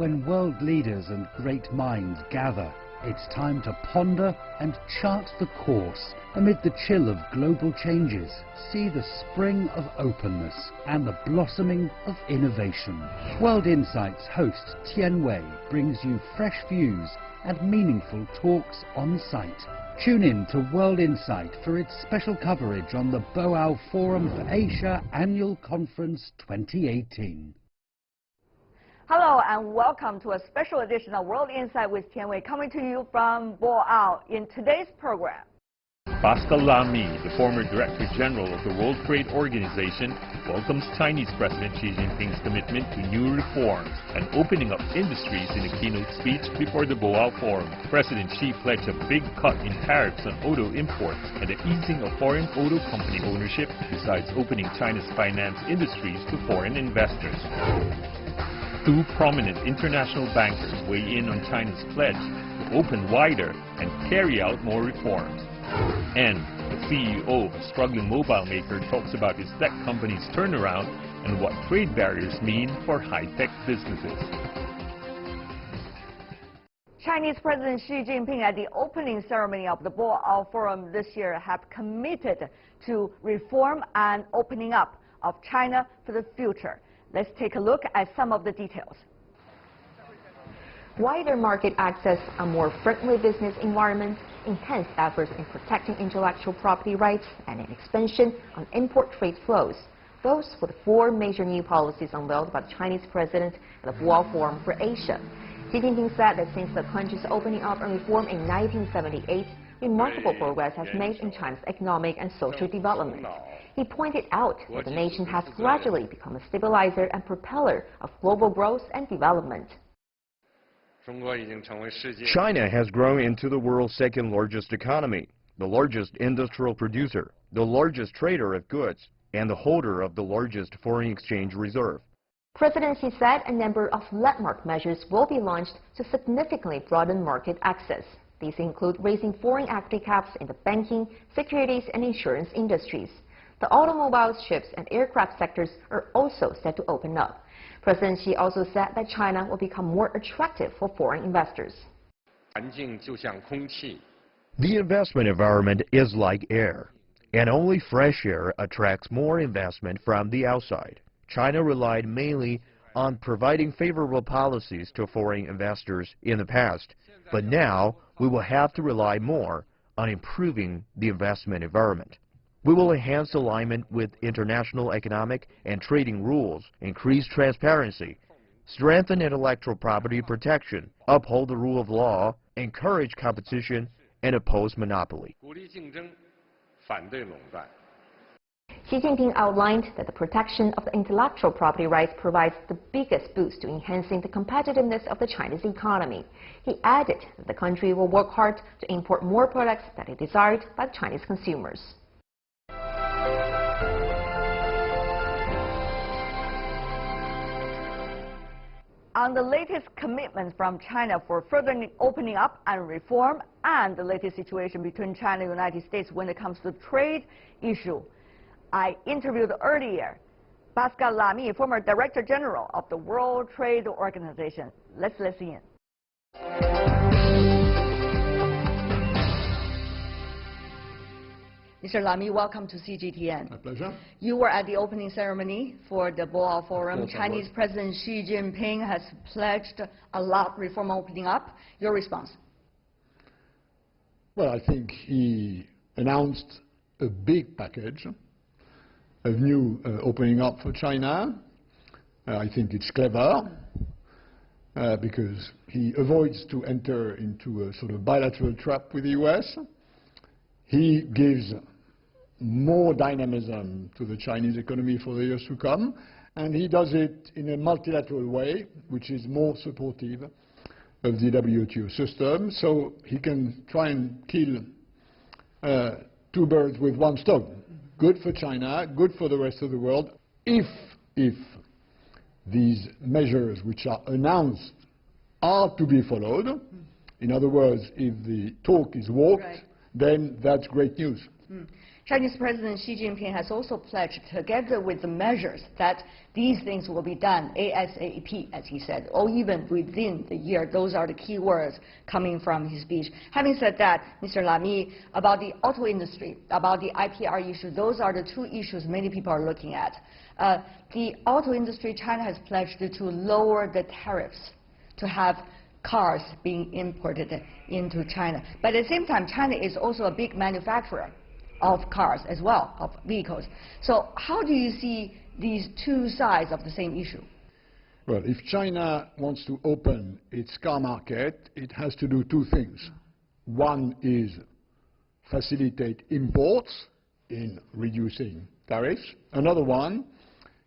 When world leaders and great minds gather, it's time to ponder and chart the course amid the chill of global changes. See the spring of openness and the blossoming of innovation. World Insights host Tian Wei brings you fresh views and meaningful talks on site. Tune in to World Insight for its special coverage on the Boao Forum for Asia Annual Conference 2018. Hello and welcome to a special edition of World Insight with Tian Wei, coming to you from Boao. In today's program, Pascal Lamy, the former Director General of the World Trade Organization, welcomes Chinese President Xi Jinping's commitment to new reforms and opening up industries in a keynote speech before the Boao Forum. President Xi pledged a big cut in tariffs on auto imports and the easing of foreign auto company ownership, besides opening China's finance industries to foreign investors. Two prominent international bankers weigh in on China's pledge to open wider and carry out more reforms. And the CEO of a struggling mobile maker talks about his tech company's turnaround and what trade barriers mean for high-tech businesses. Chinese President Xi Jinping at the opening ceremony of the Boao Forum this year have committed to reform and opening up of China for the future. Let's take a look at some of the details. Wider market access, a more friendly business environment, enhanced efforts in protecting intellectual property rights, and an expansion on import trade flows. Those were the four major new policies unveiled by the Chinese President at the Boao Forum for Asia. Xi Jinping said that since the country's opening up and reform in 1978, remarkable progress has made in China's economic and social development. He pointed out that the nation has gradually become a stabilizer and propeller of global growth and development. China has grown into the world's second largest economy, the largest industrial producer, the largest trader of goods, and the holder of the largest foreign exchange reserve. President Xi said a number of landmark measures will be launched to significantly broaden market access. These include raising foreign equity caps in the banking, securities, and insurance industries. The automobiles, ships, and aircraft sectors are also set to open up. President Xi also said that China will become more attractive for foreign investors. The investment environment is like air, and only fresh air attracts more investment from the outside. China relied mainly on providing favorable policies to foreign investors in the past, but now we will have to rely more on improving the investment environment. We will enhance alignment with international economic and trading rules, increase transparency, strengthen intellectual property protection, uphold the rule of law, encourage competition, and oppose monopoly. Xi Jinping outlined that the protection of the intellectual property rights provides the biggest boost to enhancing the competitiveness of the Chinese economy. He added that the country will work hard to import more products that are desired by the Chinese consumers. On the latest commitments from China for further opening up and reform, and the latest situation between China and the United States when it comes to trade issue, I interviewed earlier Pascal Lamy, former Director General of the World Trade Organization. Let's listen in. Mr. Lamy, welcome to CGTN. My pleasure. You were at the opening ceremony for the Boao Forum. Chinese President Xi Jinping has pledged a lot of reform opening up. Your response? Well, I think he announced a big package of new opening up for China. I think it's clever because he avoids to enter into a sort of bilateral trap with the US. He gives more dynamism to the Chinese economy for the years to come, and he does it in a multilateral way, which is more supportive of the WTO system, so he can try and kill two birds with one stone. Good for China, good for the rest of the world, if these measures which are announced are to be followed. In other words, if the talk is walked, then that's great news. Chinese President Xi Jinping has also pledged, together with the measures, that these things will be done ASAP, as he said, or even within the year. Those are the key words coming from his speech. Having said that, Mr. Lamy, about the auto industry, about the IPR issue, those are the two issues many people are looking at. The auto industry, China has pledged to lower the tariffs to have cars being imported into China. But at the same time, China is also a big manufacturer of cars as well, of vehicles. So how do you see these two sides of the same issue? Well, if China wants to open its car market, it has to do two things. One is facilitate imports in reducing tariffs. Another one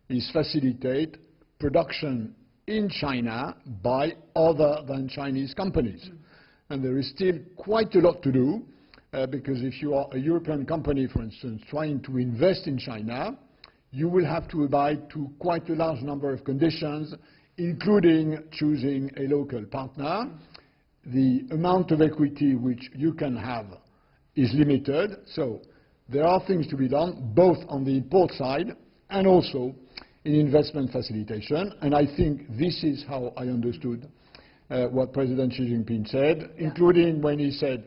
is facilitate production in China by other than Chinese companies. And there is still quite a lot to do. Because if you are a European company, for instance, trying to invest in China, you will have to abide to quite a large number of conditions, including choosing a local partner. The amount of equity which you can have is limited, so there are things to be done, both on the import side and also in investment facilitation. And I think this is how I understood what President Xi Jinping said, including when he said,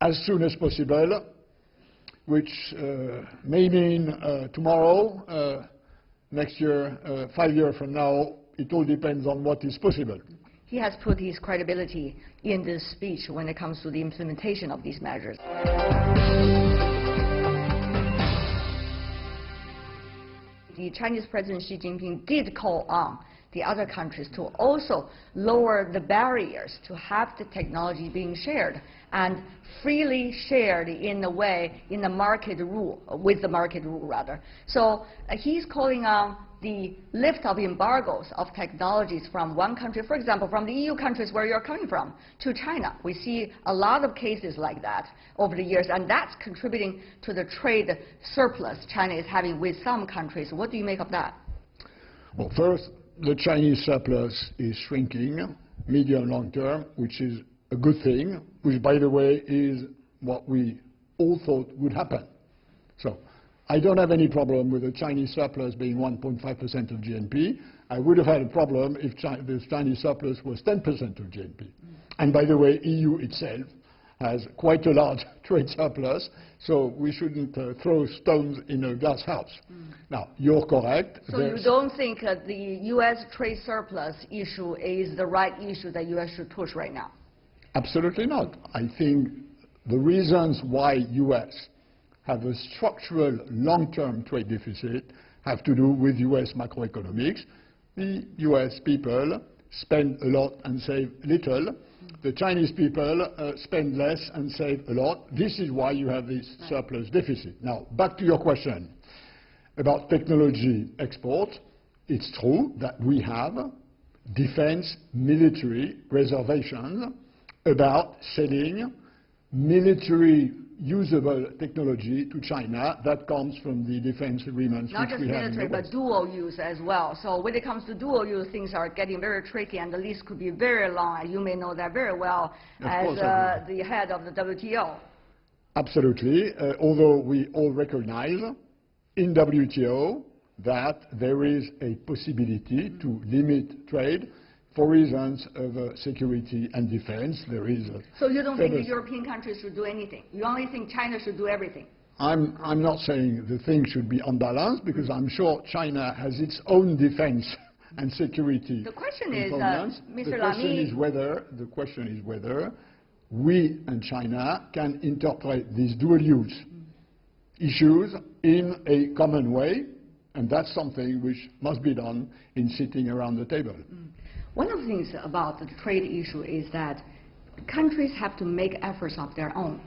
as soon as possible, which may mean tomorrow, next year, 5 years from now. It all depends on what is possible. He has put his credibility in this speech when it comes to the implementation of these measures. The Chinese President Xi Jinping did call on the other countries to also lower the barriers to have the technology being shared and freely shared in a way in the market rule, with the market rule rather. So he's calling on the lift of embargoes of technologies from one country, for example, from the EU countries where you're coming from, to China. We see a lot of cases like that over the years, and that's contributing to the trade surplus China is having with some countries. What do you make of that? Well, first, the Chinese surplus is shrinking, medium and long term, which is a good thing, which, by the way, is what we all thought would happen. So I don't have any problem with the Chinese surplus being 1.5% of GNP. I would have had a problem if the Chinese surplus was 10% of GNP. And by the way, EU itself has quite a large trade surplus, so we shouldn't throw stones in a glass house. Now, you're correct. So you don't think the U.S. trade surplus issue is the right issue that U.S. should push right now? Absolutely not. I think the reasons why U.S. have a structural long-term trade deficit have to do with U.S. macroeconomics. The U.S. people spend a lot and save little. The Chinese people spend less and save a lot. This is why you have this surplus deficit. Now, back to your question about technology export. It's true that we have defense military reservations about selling military usable technology to China that comes from the defense agreements Not which just we have military, but dual use as well. So when it comes to dual use, things are getting very tricky, and the list could be very long. You may know that very well as the head of the WTO. Absolutely. Although we all recognize in WTO that there is a possibility to limit trade for reasons of security and defense. There is so you don't think the European countries should do anything? You only think China should do everything? I'm not saying the thing should be unbalanced, because I'm sure China has its own defense and security. The question is, Mr. Lamy, the question is whether we and China can interpret these dual use issues in a common way, and that's something which must be done in sitting around the table. One of the things about the trade issue is that countries have to make efforts of their own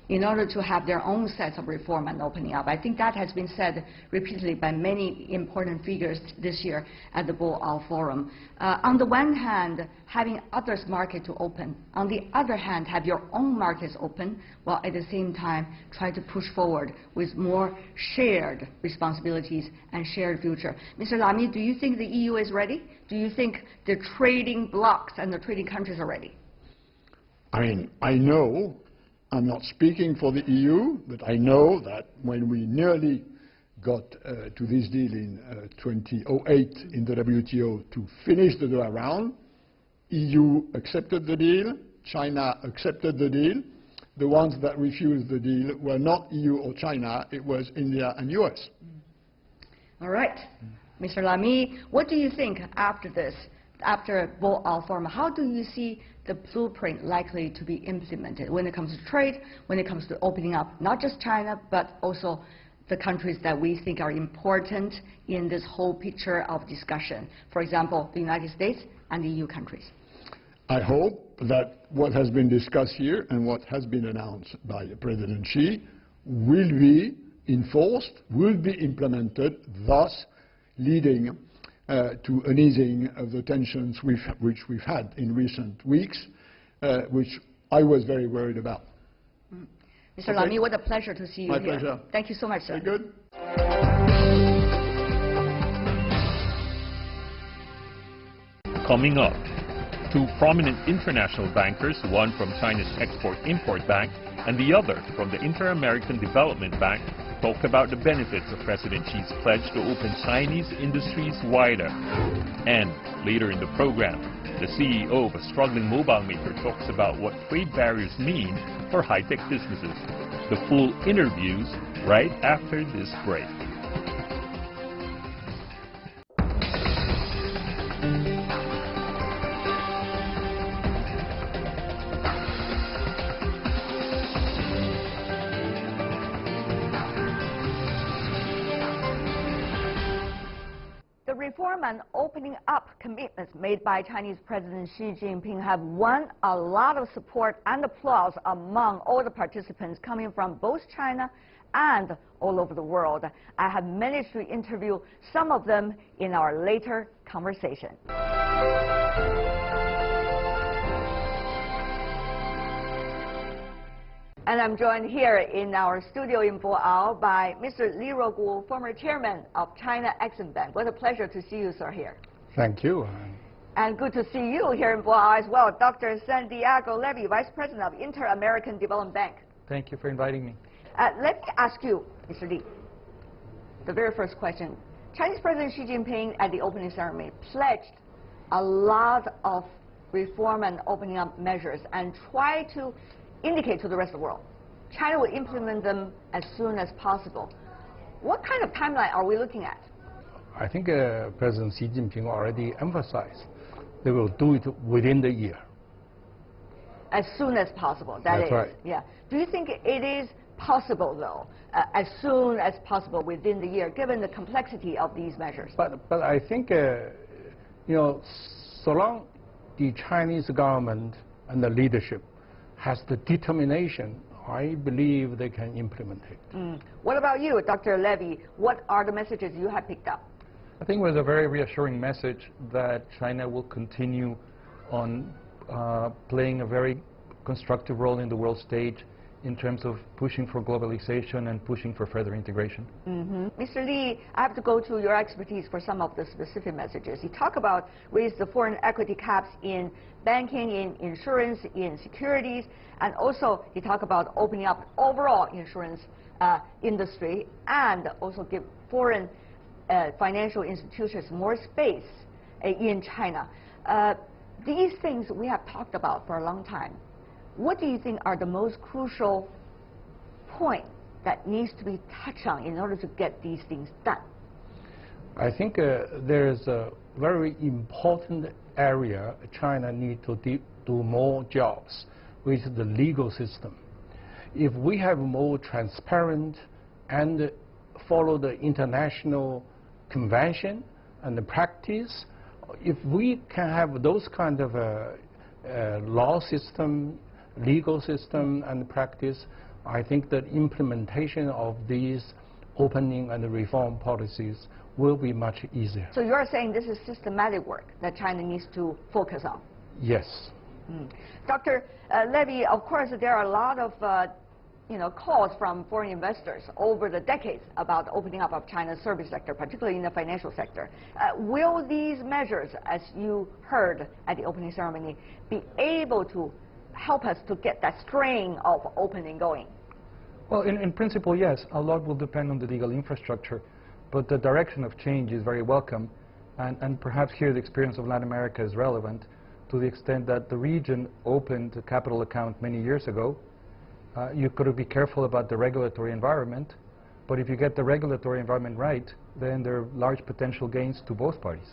in order to have their own sets of reform and opening up. I think that has been said repeatedly by many important figures this year at the Boao Forum. On the one hand, having others' market to open. On the other hand, have your own markets open, while at the same time try to push forward with more shared responsibilities and shared future. Mr. Lamy, do you think the EU is ready? Do you think the trading blocs and the trading countries are ready? I mean, I know I'm not speaking for the EU, but I know that when we nearly got to this deal in 2008 in the WTO to finish the Doha round, EU accepted the deal, China accepted the deal. The ones that refused the deal were not EU or China, it was India and US. All right. Mr. Lamy, what do you think after this, after Boao Forum? How do you see the blueprint likely to be implemented when it comes to trade, when it comes to opening up not just China, but also the countries that we think are important in this whole picture of discussion? For example, the United States and the EU countries. I hope that what has been discussed here and what has been announced by President Xi will be enforced, will be implemented, thus leading to an easing of the tensions which we've had in recent weeks, which I was very worried about. Mr. Lamy, what a pleasure to see you My here. pleasure. Thank you so much, sir. Very good. Coming up, two prominent international bankers, one from China's Export-Import Bank and the other from the Inter-American Development Bank, talk about the benefits of President Xi's pledge to open Chinese industries wider. And later in the program, the CEO of a struggling mobile maker talks about what trade barriers mean for high-tech businesses. The full interviews right after this break. The reform and opening up commitments made by Chinese President Xi Jinping have won a lot of support and applause among all the participants coming from both China and all over the world. I have managed to interview some of them in our later conversation. And I'm joined here in our studio in Boao by Mr. Li Ruogu, former chairman of China Exim Bank. What a pleasure to see you, sir, here. Thank you. And good to see you here in Boao as well, Dr. Santiago Levy, Vice President of Inter-American Development Bank. Thank you for inviting me. Let me ask you, Mr. Li, the very first question. Chinese President Xi Jinping at the opening ceremony pledged a lot of reform and opening up measures and tried to indicate to the rest of the world China will implement them as soon as possible. What kind of timeline are we looking at? I think President Xi Jinping already emphasized they will do it within the year. As soon as possible, That's is. right. Yeah. Do you think it is possible, though, as soon as possible within the year, given the complexity of these measures? But I think, so long the Chinese government and the leadership has the determination, I believe they can implement it. What about you, Dr. Levy? What are the messages you have picked up? I think it was a very reassuring message that China will continue on playing a very constructive role in the world stage in terms of pushing for globalization and pushing for further integration. Mr. Li, I have to go to your expertise for some of the specific messages. You talk about raise the foreign equity caps in banking, in insurance, in securities, and also you talk about opening up overall insurance industry and also give foreign financial institutions more space in China. These things we have talked about for a long time. What do you think are the most crucial point that needs to be touched on in order to get these things done? I think there's a very important area China needs to do more jobs, which is the legal system. If we have more transparent and follow the international convention and the practice, if we can have those kind of law system, legal system and practice, I think that implementation of these opening and reform policies will be much easier. So you're saying this is systematic work that China needs to focus on? Yes. Dr. Levy, of course there are a lot of calls from foreign investors over the decades about opening up of China's service sector, particularly in the financial sector. Will these measures, as you heard at the opening ceremony, be able to help us to get that string of opening going? Well, in principle, yes. A lot will depend on the legal infrastructure, but the direction of change is very welcome, and perhaps here the experience of Latin America is relevant to the extent that the region opened a capital account many years ago. You've got to be careful about the regulatory environment, but if you get the regulatory environment right, then there are large potential gains to both parties.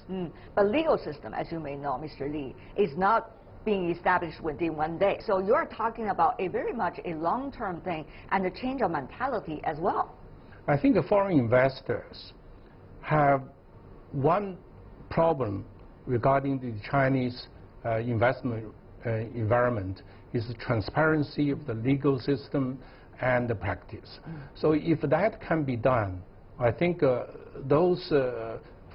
But legal system, as you may know, Mr. Lee, is not being established within one day. So you're talking about a very much a long-term thing and a change of mentality as well. I think the foreign investors have one problem regarding the Chinese investment environment is the transparency of the legal system and the practice. So if that can be done, I think those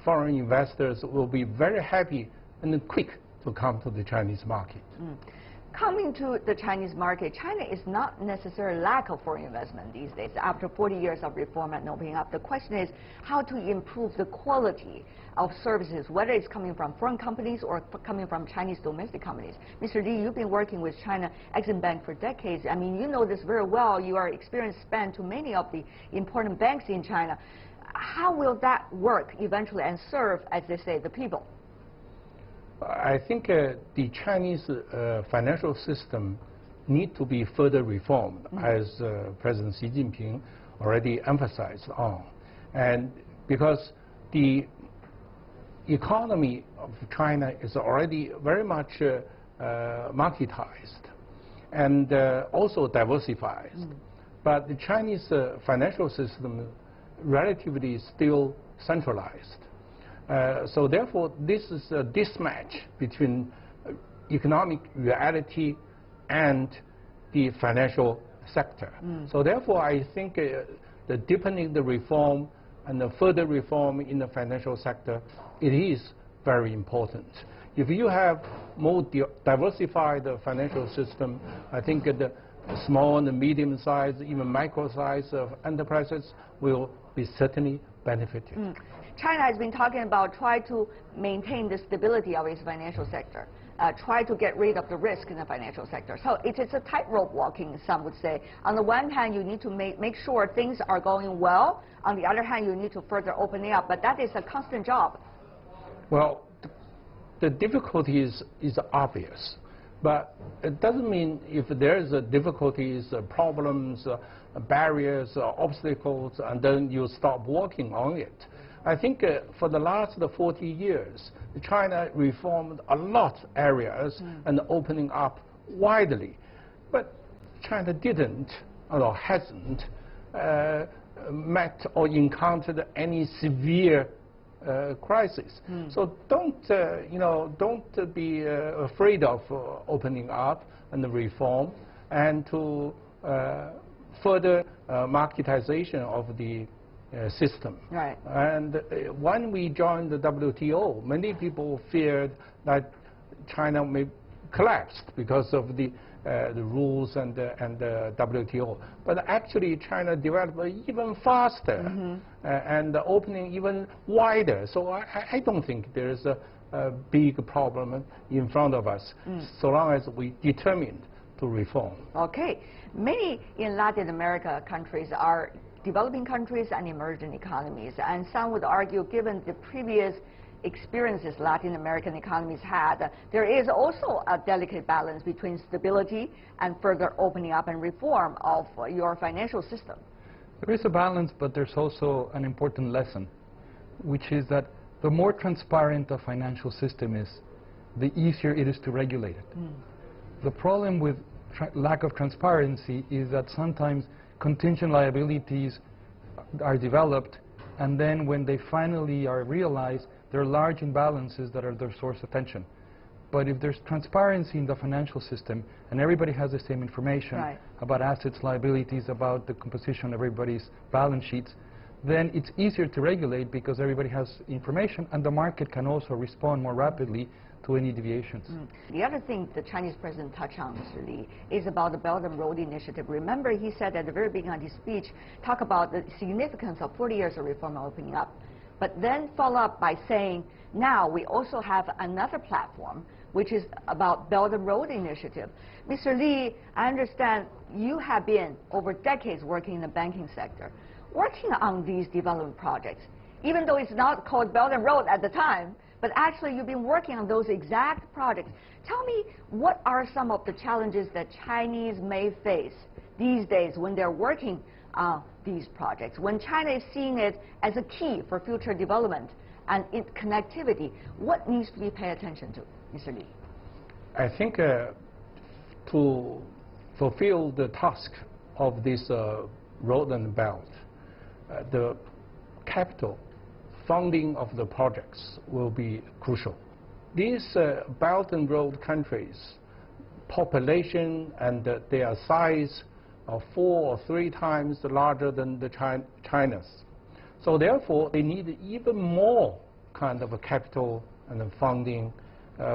foreign investors will be very happy and quick to come to the Chinese market. Coming to the Chinese market, China is not necessarily lack of foreign investment these days. After 40 years of reform and opening up, the question is how to improve the quality of services, whether it's coming from foreign companies or coming from Chinese domestic companies. Mr. Lee, you've been working with China Exim Bank for decades. I mean, you know this very well. You are experienced span to many of the important banks in China. How will that work eventually and serve, as they say, the people? I think the Chinese financial system need to be further reformed, as President Xi Jinping already emphasized on. And because the economy of China is already very much marketized and also diversified. But the Chinese financial system relatively still centralized. So therefore, this is a mismatch between economic reality and the financial sector. So therefore, I think the deepening the reform and the further reform in the financial sector, it is very important. If you have more diversified financial system, I think the small and medium-sized, even micro-sized enterprises will be certainly benefited. China has been talking about try to maintain the stability of its financial sector, try to get rid of the risk in the financial sector. So it is a tightrope walking, some would say. On the one hand, you need to make sure things are going well. On the other hand, you need to further open it up. But that is a constant job. Well, the difficulty is obvious. But it doesn't mean if there's difficulties, problems, barriers, obstacles, and then you stop working on it. I think for the last 40 years, China reformed a lot of areas and opening up widely. But China didn't or hasn't met or encountered any severe crisis. So don't be afraid of opening up and reform and to further marketization of the system. Right. And when we joined the WTO, many people feared that China may collapse because of the rules and the WTO. But actually, China developed even faster and opening even wider. So I don't think there's a big problem in front of us, so long as we determined to reform. Okay. Many in Latin America countries are developing countries and emerging economies. And some would argue, given the previous experiences Latin American economies had, there is also a delicate balance between stability and further opening up and reform of your financial system. There is a balance, but there's also an important lesson, which is that the more transparent a financial system is, the easier it is to regulate it. The problem with lack of transparency is that sometimes contingent liabilities are developed, and then when they finally are realized, there are large imbalances that are their source of tension. But if there's transparency in the financial system and everybody has the same information about assets, liabilities, about the composition of everybody's balance sheets, then it's easier to regulate because everybody has information and the market can also respond more rapidly to any deviations. The other thing the Chinese president touched on, Mr. Lee, is about the Belden Road Initiative. Remember, he said at the very beginning of his speech, talk about the significance of 40 years of reform opening up, but then follow up by saying, now we also have another platform, which is about Belden Road Initiative. Mr. Li, I understand you have been over decades working in the banking sector, working on these development projects, even though it's not called Belden Road at the time, but actually you've been working on those exact projects. Tell me, what are some of the challenges that Chinese may face these days when they're working on these projects, when China is seeing it as a key for future development and connectivity? What needs to be paid attention to, Mr. Li? I think to fulfill the task of this road and belt, the capital funding of the projects will be crucial. These Belt and Road countries, population and their size are 4 or 3 times larger than the China's. So therefore, they need even more kind of a capital and funding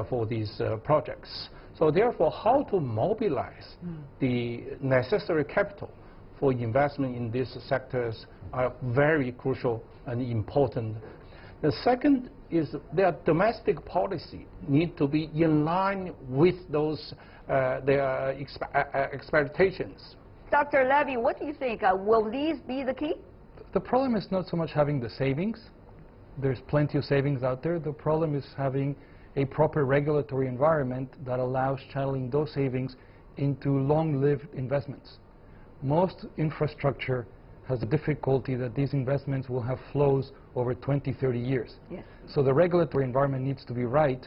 for these projects. So therefore, how to mobilize the necessary capital for investment in these sectors are very crucial and important. The second is their domestic policy need to be in line with those their expectations. Dr. Levy, what do you think? Will these be the key? The problem is not so much having the savings. There's plenty of savings out there. The problem is having a proper regulatory environment that allows channeling those savings into long-lived investments. Most infrastructure has the difficulty that these investments will have flows over 20, 30 years. Yes. So the regulatory environment needs to be right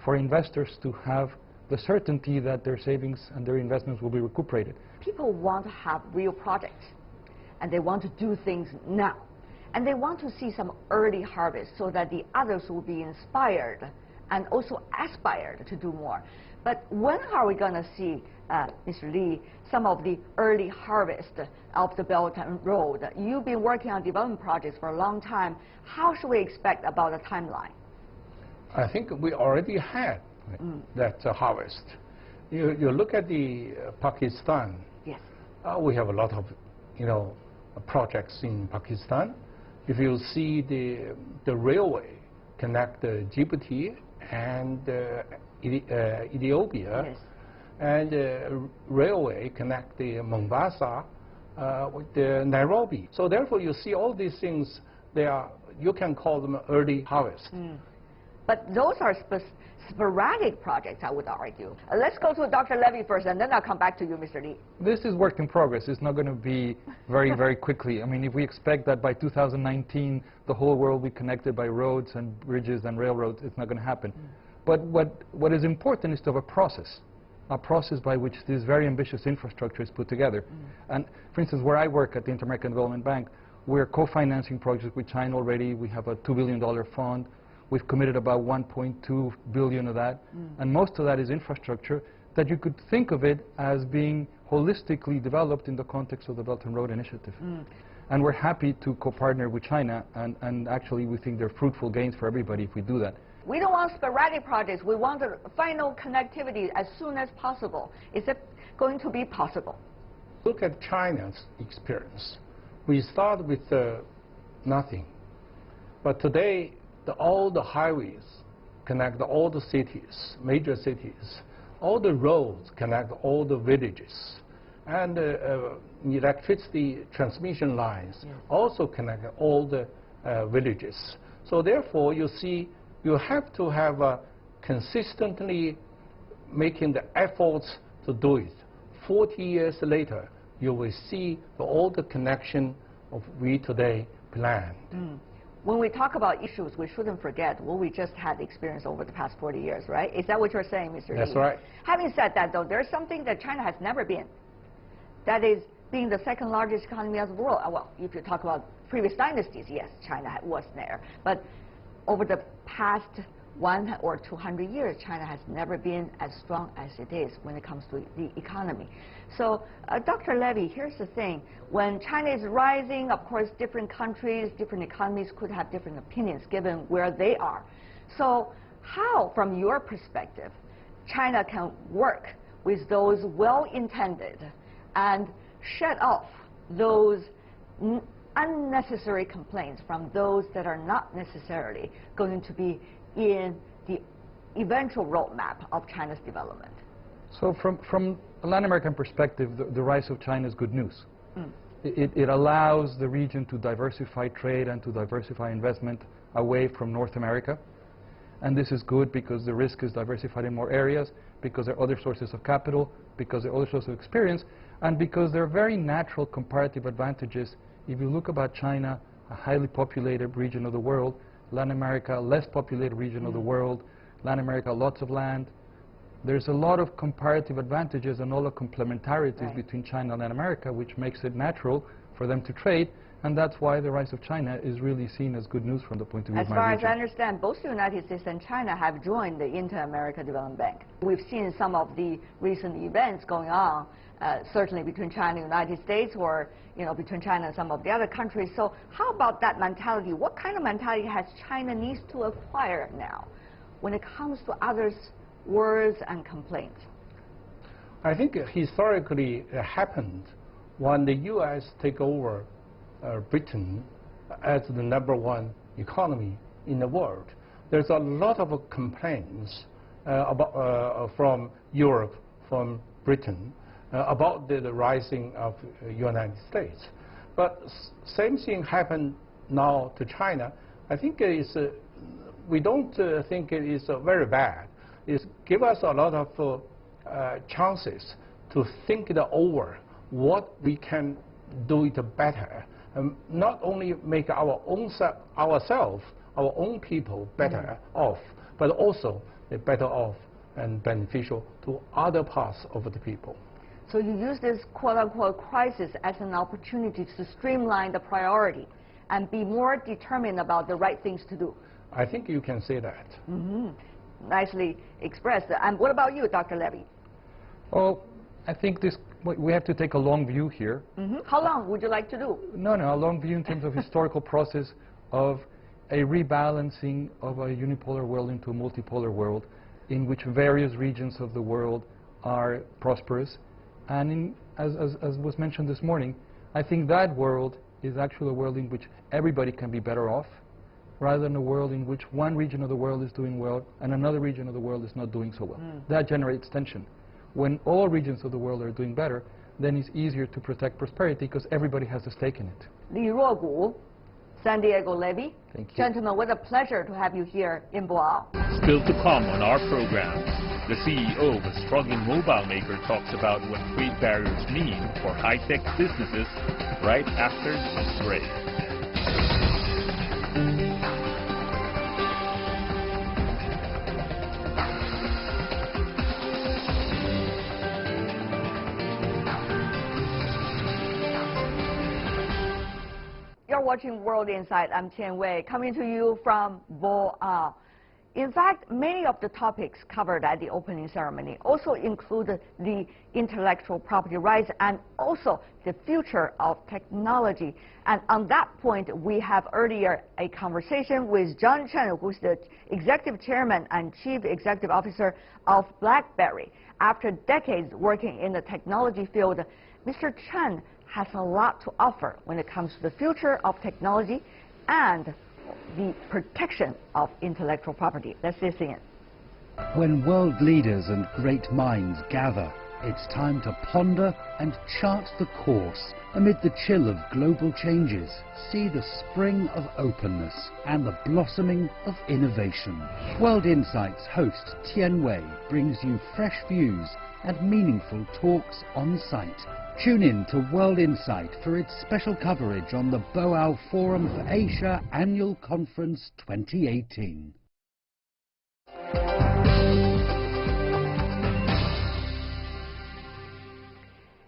for investors to have the certainty that their savings and their investments will be recuperated. People want to have real projects, and they want to do things now. And they want to see some early harvest so that the others will be inspired and also aspired to do more. But when are we going to see, Mr. Li, some of the early harvest of the Belt and Road? You've been working on development projects for a long time. How should we expect about a timeline? I think we already had that harvest. You look at the Pakistan. Yes. We have a lot of, projects in Pakistan. If you see the railway connect Djibouti and Ethiopia, yes, and railway connect the Mombasa with the Nairobi. So therefore, you see all these things. You can call them early harvest. But those are sporadic projects, I would argue. Let's go to Dr. Levy first, and then I'll come back to you, Mr. Li. This is work in progress. It's not going to be very, very quickly. I mean, if we expect that by 2019 the whole world will be connected by roads and bridges and railroads, it's not going to happen. But what is important is to have a process by which this very ambitious infrastructure is put together. And for instance, where I work at the Inter-American Development Bank, we're co-financing projects with China already. We have a $2 billion fund. We've committed about 1.2 billion of that, and most of that is infrastructure that you could think of it as being holistically developed in the context of the Belt and Road Initiative. And we're happy to co-partner with China, and actually we think they're fruitful gains for everybody if we do that. We don't want sporadic projects. We want the final connectivity as soon as possible. Is it going to be possible? Look at China's experience. We start with nothing, but today all the highways connect all the cities, major cities. All the roads connect all the villages. And electricity transmission lines also connect all the villages. So therefore, you see, you have to have consistently making the efforts to do it. 40 years later, you will see all the connection of we today planned. When we talk about issues, we shouldn't forget what we just had experience over the past 40 years, right? Is that what you're saying, Mr. Li? That's right. Having said that, though, there's something that China has never been. That is being the second largest economy of the world. Well, if you talk about previous dynasties, yes, China was there. But over the past 100 or 200 years, China has never been as strong as it is when it comes to the economy. So, Dr. Levy, here's the thing. When China is rising, of course, different countries, different economies could have different opinions given where they are. So how, from your perspective, China can work with those well-intended and shut off those unnecessary complaints from those that are not necessarily going to be in the eventual roadmap of China's development? So from a Latin American perspective, the rise of China is good news. It allows the region to diversify trade and to diversify investment away from North America. And this is good because the risk is diversified in more areas, because there are other sources of capital, because there are other sources of experience, and because there are very natural comparative advantages. If you look about China, a highly populated region of the world, Latin America, a less populated region of the world, Latin America, lots of land. There's a lot of comparative advantages and all the complementarities between China and Latin America, which makes it natural for them to trade, and that's why the rise of China is really seen as good news from the point of view of my region. As far as I understand, both the United States and China have joined the Inter-America Development Bank. We've seen some of the recent events going on, certainly between China and the United States, or between China and some of the other countries. So how about that mentality? What kind of mentality has China needs to acquire now when it comes to others' words and complaints? I think historically it happened when the U.S. take over Britain as the #1 economy in the world. There's a lot of complaints from Europe, from Britain, about the rising of United States. But same thing happened now to China. I think we don't think it is very bad. It gives us a lot of chances to think it over, what we can do it better. Not only make our own ourselves, our own people better off, but also better off and beneficial to other parts of the people. So you use this quote-unquote crisis as an opportunity to streamline the priority and be more determined about the right things to do. I think you can say that. Nicely expressed. And what about you, Dr. Levy? Well, I think we have to take a long view here. How long would you like to do? No, a long view in terms of historical process of a rebalancing of a unipolar world into a multipolar world in which various regions of the world are prosperous. And as was mentioned this morning, I think that world is actually a world in which everybody can be better off, rather than a world in which one region of the world is doing well and another region of the world is not doing so well. That generates tension. When all regions of the world are doing better, then it's easier to protect prosperity because everybody has a stake in it. Li Ruogu, San Diego Levy. Thank you. Gentlemen, what a pleasure to have you here in Boao. Still to come on our program, the CEO of a struggling mobile maker talks about what trade barriers mean for high-tech businesses right after this break. You're watching World Insight. I'm Tian Wei, coming to you from Boao. In fact, many of the topics covered at the opening ceremony also include the intellectual property rights and also the future of technology. And on that point, we have earlier a conversation with John Chen, who's the Executive Chairman and Chief Executive Officer of Blackberry. After decades working in the technology field, Mr. Chen has a lot to offer when it comes to the future of technology and the protection of intellectual property. Let's listen in. When world leaders and great minds gather, it's time to ponder and chart the course. Amid the chill of global changes, see the spring of openness and the blossoming of innovation. World Insight's host Tian Wei brings you fresh views and meaningful talks on site. Tune in to World Insight for its special coverage on the Boao Forum for Asia Annual Conference 2018.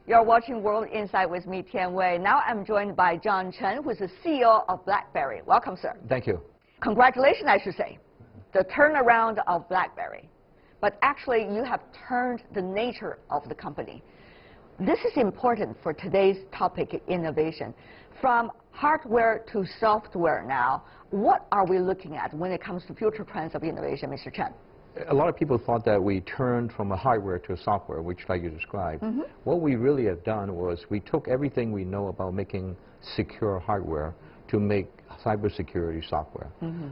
You're watching World Insight with me, Tian Wei. Now I'm joined by John Chen, who is the CEO of Blackberry. Welcome, sir. Thank you. Congratulations, I should say, the turnaround of Blackberry. But actually, you have turned the nature of the company. This is important for today's topic, innovation. From hardware to software now, what are we looking at when it comes to future trends of innovation, Mr. Chen? A lot of people thought that we turned from a hardware to a software, which like you described. What we really have done was we took everything we know about making secure hardware to make cybersecurity software.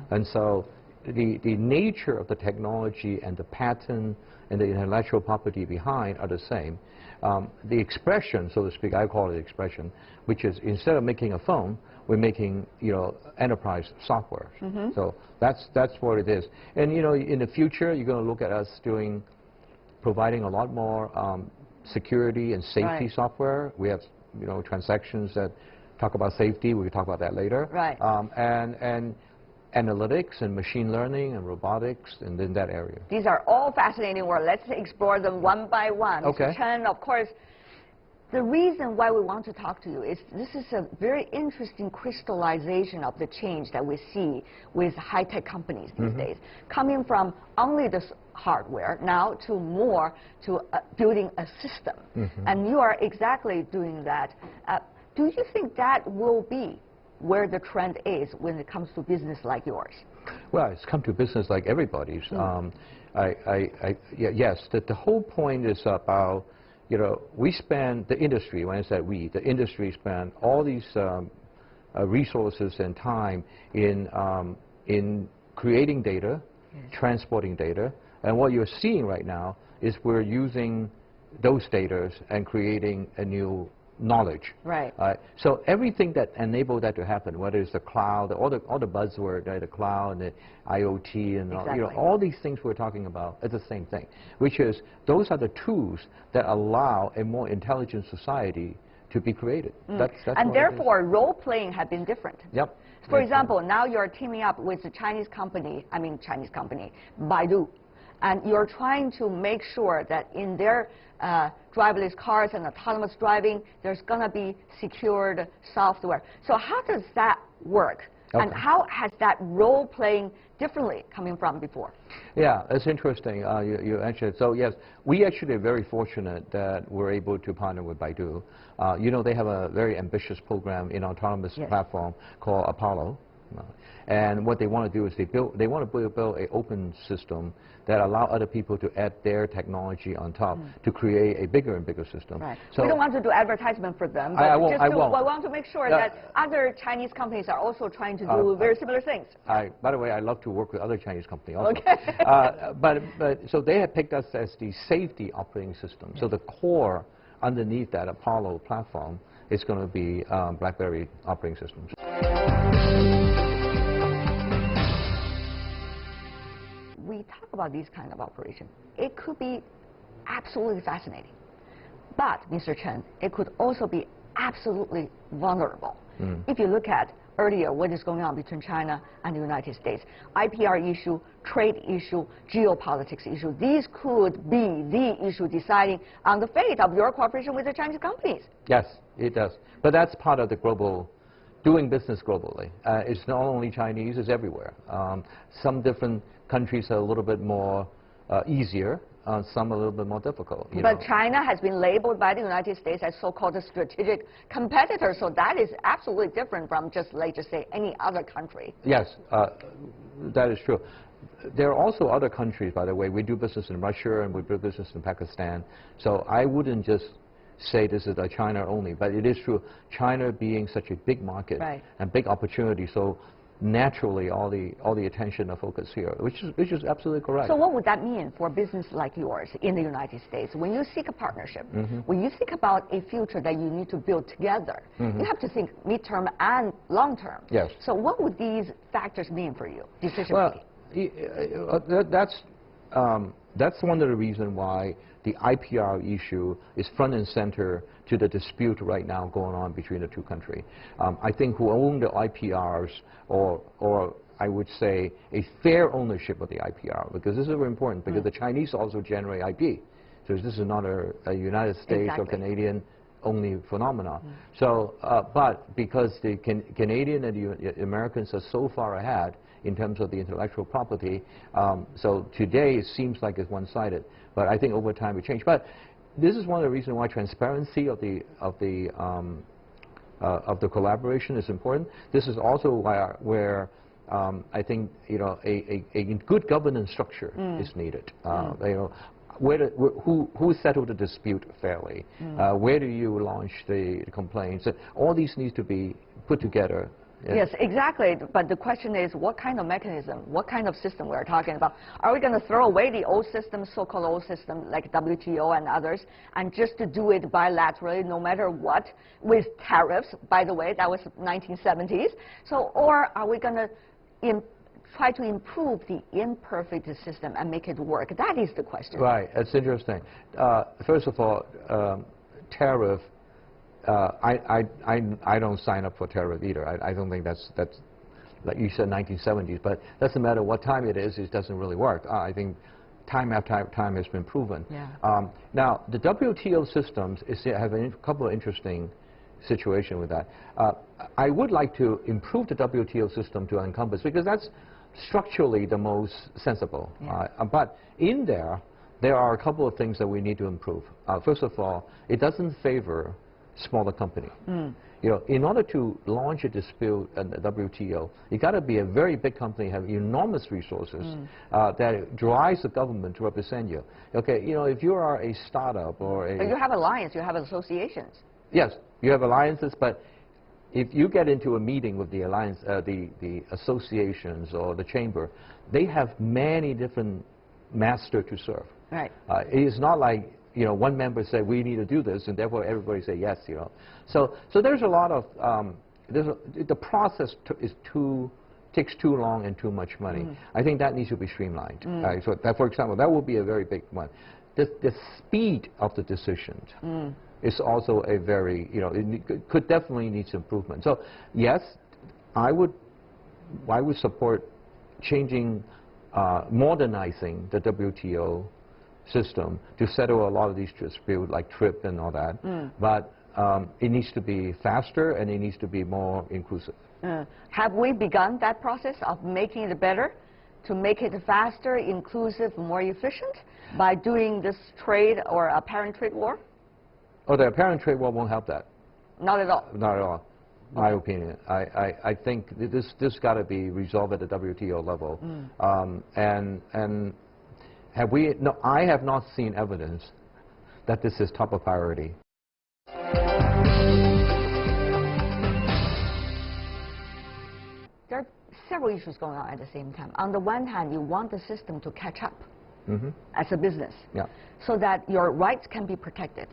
And so the nature of the technology and the patent and the intellectual property behind are the same. The expression, so to speak, I call it expression, which is instead of making a phone, we're making, enterprise software. So that's what it is. And, in the future, you're going to look at us providing a lot more security and safety software. We have, transactions that talk about safety. We can talk about that later. Right. And analytics and machine learning and robotics and in that area. These are all fascinating words. Let's explore them one by one. Okay. Mr. Chen, of course, the reason why we want to talk to you is this is a very interesting crystallization of the change that we see with high-tech companies these days, coming from only the hardware now to more to building a system. And you are exactly doing that. Do you think that will be where the trend is when it comes to business like yours? Well, it's come to business like everybody's. Yes, the whole point is about, we spend, the industry, when I said we, the industry spend all these resources and time in creating data, transporting data, and what you're seeing right now is we're using those data and creating a new knowledge. Right. So everything that enabled that to happen, whether it's the cloud, all the buzzword, the cloud and the IoT and all these things we're talking about, it's the same thing, which is those are the tools that allow a more intelligent society to be created. That's and therefore, role playing has been different. Yep. For example, now you're teaming up with the Chinese company, Baidu, and you're trying to make sure that in their driverless cars and autonomous driving, there's going to be secured software. So how does that work? Okay. And how has that role playing differently coming from before? Yeah, it's interesting. You mentioned it. So yes, we actually are very fortunate that we're able to partner with Baidu. They have a very ambitious program in autonomous platform called Apollo. And what they want to do is they want to build an open system that allow other people to add their technology on top to create a bigger and bigger system. Right. So we don't want to do advertisement for them, but I want to make sure that other Chinese companies are also trying to do very similar things. By the way, I love to work with other Chinese companies also. Okay. So they have picked us as the safety operating system. So the core underneath that Apollo platform is going to be BlackBerry operating systems. We talk about these kind of operations. It could be absolutely fascinating. But, Mr. Chen, it could also be absolutely vulnerable. If you look at earlier what is going on between China and the United States, IPR issue, trade issue, geopolitics issue, these could be the issue deciding on the fate of your cooperation with the Chinese companies. Yes, it does. But that's part of the global, doing business globally. It's not only Chinese, it's everywhere. Some different countries are a little bit more easier, some a little bit more difficult. But China has been labeled by the United States as so-called a strategic competitor, so that is absolutely different from just, let's just say, any other country. Yes, that is true. There are also other countries, by the way. We do business in Russia and we do business in Pakistan. So I wouldn't just say this is a China only, but it is true. China being such a big market and big opportunity, so naturally all the attention and focus here, which is absolutely correct. So what would that mean for business like yours in the United States? When you seek a partnership, when you think about a future that you need to build together, you have to think midterm and long term. Yes. So what would these factors mean for you, decision making? That's one of the reasons why the IPR issue is front and center to the dispute right now going on between the two countries. I think who own the IPRs, or I would say a fair ownership of the IPR, because this is very important, because the Chinese also generate IP. So this is not a United States or Canadian only phenomenon. So, but because the Canadian and the Americans are so far ahead in terms of the intellectual property, so today it seems like it's one-sided, but I think over time it changed. But this is one of the reasons why transparency of the collaboration is important. This is also where I think a good governance structure is needed. Who settled the dispute fairly? Where do you launch the complaints? All these need to be put together Yes, exactly. But the question is, what kind of mechanism, what kind of system we're talking about? Are we going to throw away the old system, so-called old system, like WTO and others, and just to do it bilaterally, no matter what, with tariffs? By the way, that was 1970s. So, or are we going to try to improve the imperfect system and make it work? That is the question. Right. It's interesting. First of all, tariff. I don't sign up for tariff either. I don't think that's like you said 1970s, but doesn't matter what time it is, it doesn't really work. I think time after time has been proven. Yeah. Now the WTO systems have a couple of interesting situations with that. I would like to improve the WTO system to encompass, because that's structurally the most sensible. Yeah. But in there are a couple of things that we need to improve. First of all, it doesn't favor smaller company. You know, in order to launch a dispute at the WTO, you got to be a very big company, have enormous resources that drives the government to represent you. Okay, you know, if you are a startup or a... But you have alliance, you have associations. Yes, you have alliances, but if you get into a meeting with the alliance, the associations or the chamber, they have many different masters to serve. Right. It is not like, you know, one member say we need to do this, and therefore everybody say yes. You know, so there's a lot of the process takes too long and too much money. I think that needs to be streamlined. So that, for example, that would be a very big one. The speed of the decisions is also a very, you know, it could definitely needs improvement. So yes, I would support changing, modernizing the WTO system to settle a lot of these disputes like TRIP and all that. But it needs to be faster and it needs to be more inclusive. Have we begun that process of making it better, to make it faster, inclusive, more efficient by doing this trade or apparent trade war? Oh, the apparent trade war won't help that. Not at all. Not at all. My opinion. I think this got to be resolved at the WTO level. And have we? No, I have not seen evidence that this is top of priority. There are several issues going on at the same time. On the one hand, you want the system to catch up as a business, so that your rights can be protected.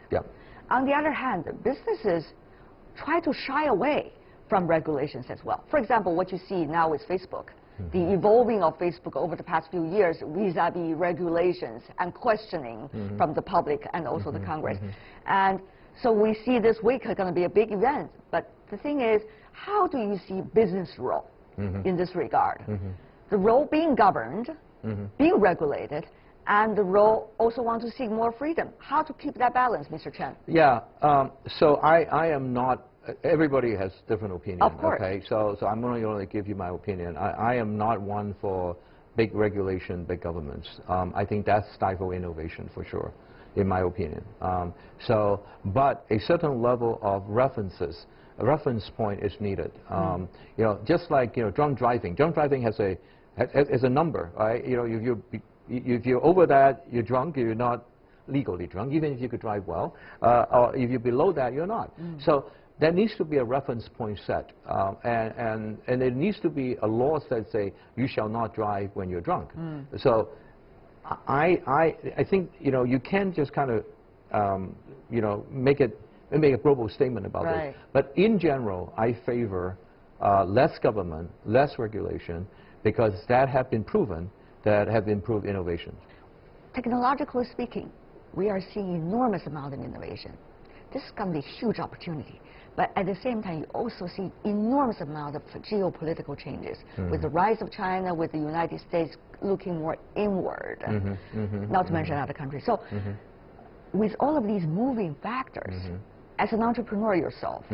On the other hand, businesses try to shy away from regulations as well. For example, what you see now with Facebook, the evolving of Facebook over the past few years vis-a-vis regulations and questioning from the public and also the Congress. And so we see this week is going to be a big event. But the thing is, how do you see business role in this regard? The role being governed, being regulated, and the role also want to seek more freedom. How to keep that balance, Mr. Chen? Yeah, so I am not, everybody has different opinions. Of course. Okay, so I'm only give you my opinion. I am not one for big regulation, big governments. I think that stifles innovation for sure, in my opinion. But a certain level of references, a reference point is needed. You know, just like, you know, drunk driving. Drunk driving has a number, right? You know, if you're over that, you're drunk. You're not legally drunk, even if you could drive well. Or if you're below that, you're not. So there needs to be a reference point set, and there needs to be a law that say you shall not drive when you're drunk. So I think, you know, you can't just kind of you know, make a global statement about this. But in general, I favor less government, less regulation, because that have been proven that have improved innovation. Technologically speaking, we are seeing enormous amount of innovation. This is going to be a huge opportunity. But at the same time, you also see enormous amount of geopolitical changes with the rise of China, with the United States looking more inward, not to mention other countries. So with all of these moving factors, as an entrepreneur yourself,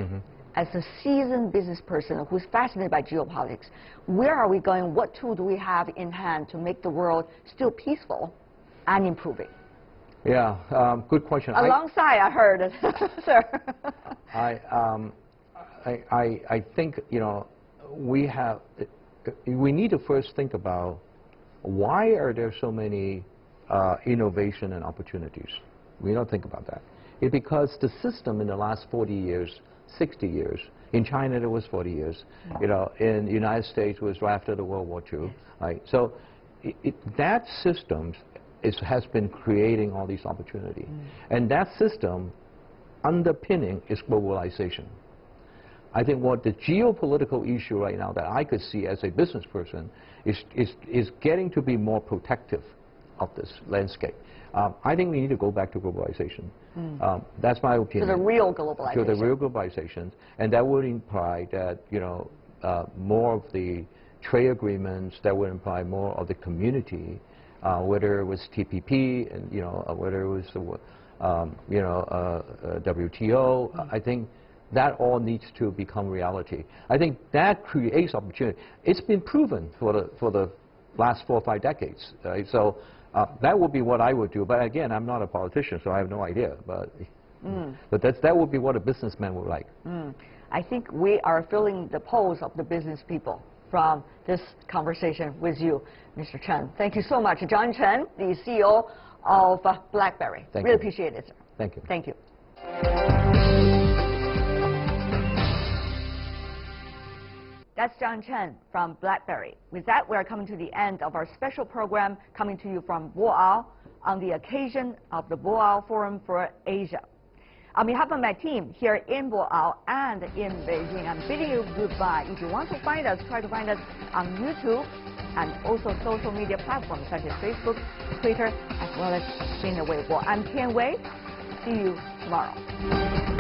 as a seasoned business person who's fascinated by geopolitics, where are we going? What tool do we have in hand to make the world still peaceful and improving? Yeah, good question. Alongside, I heard, sir. I think, you know, we need to first think about why are there so many innovation and opportunities. We don't think about that. It's because the system in the last 40 years 60 years. In China, it was 40 years. You know, in the United States, it was right after the World War II. Right? So that system has been creating all these opportunities. And that system underpinning is globalization. I think what the geopolitical issue right now that I could see as a business person is getting to be more protective of this landscape. I think we need to go back to globalization. That's my opinion. To the real globalization. To the real globalization, and that would imply that, you know, more of the trade agreements, that would imply more of the community, whether it was TPP and, you know, whether it was you know, WTO. I think that all needs to become reality. I think that creates opportunity. It's been proven for the last 4 or 5 decades. Right? So that would be what I would do. But again, I'm not a politician, so I have no idea. But that would be what a businessman would like. I think we are feeling the pulse of the business people from this conversation with you, Mr. Chen. Thank you so much. John Chen, the CEO of BlackBerry. Thank really you. Appreciate it, sir. Thank you. Thank you. That's John Chen from BlackBerry. With that, we are coming to the end of our special program coming to you from Boao on the occasion of the Boao Forum for Asia. On behalf of my team here in Boao and in Beijing, I'm bidding you goodbye. If you want to find us, try to find us on YouTube and also social media platforms such as Facebook, Twitter, as well as Sina Weibo. I'm Tian Wei. See you tomorrow.